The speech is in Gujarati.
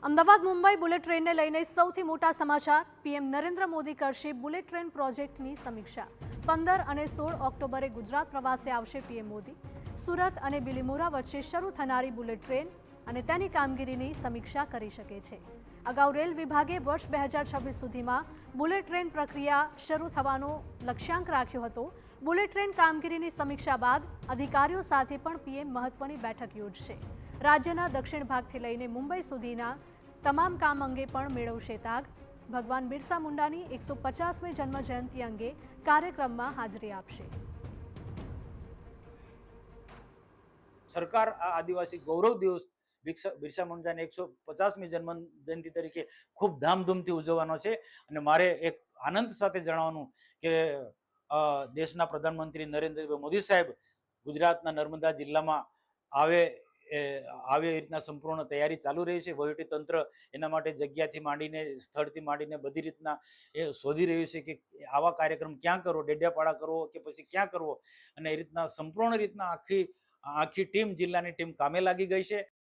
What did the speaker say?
અમદાવાદ મુંબઈ બુલેટ ટ્રેનને લઈને સૌથી મોટા સમાચાર। પીએમ નરેન્દ્ર મોદી કરશે બુલેટ ટ્રેન પ્રોજેક્ટની સમીક્ષા। 15 અને 16 ઓક્ટોબરે ગુજરાત પ્રવાસે આવશે પીએમ મોદી। સુરત અને બિલીમોરા વચ્ચે શરૂ થનારી બુલેટ ટ્રેન અને તેની કામગીરીની સમીક્ષા કરી શકે છે। અગાઉ રેલ વિભાગે વર્ષ 2026 સુધીમાં બુલેટ ટ્રેન પ્રક્રિયા શરૂ થવાનો લક્ષ્યાંક રાખ્યો હતો। બુલેટ ટ્રેન કામગીરીની સમીક્ષા બાદ અધિકારીઓ સાથે પણ પીએમ મહત્વની બેઠક યોજશે। રાજ્યના દક્ષિણ ભાગથી લઈને મુંબઈ સુધીના તમામ કામ અંગે પણ મેળવશે તાગ। ભગવાન બિરસા મુંડાની 150મી જન્મ જયંતિ અંગે કાર્યક્રમમાં હાજરી આપશે। સરકાર આ આદિવાસી ગૌરવ દિવસ બિરસા મુંડાની 150મી જન્મ જયંતિ તરીકે ખૂબ ધામધૂમથી ઉજવવાનો છે। અને મારે એક આનંદ સાથે જણાવવાનું કે દેશના પ્રધાનમંત્રી નરેન્દ્ર મોદી સાહેબ ગુજરાતના નર્મદા જિલ્લામાં આવે એ રીતના સંપૂર્ણ તૈયારી ચાલુ રહી છે। વહીવટી તંત્ર એના માટે જગ્યાથી માંડીને સ્થળથી માંડીને બધી રીતના એ શોધી રહ્યું છે કે આવા કાર્યક્રમ ક્યાં કરવો, ડેડિયાપાડા કરવો કે પછી ક્યાં કરવો, અને એ રીતના સંપૂર્ણ રીતના આખી ટીમ, જિલ્લાની ટીમ કામે લાગી ગઈ છે।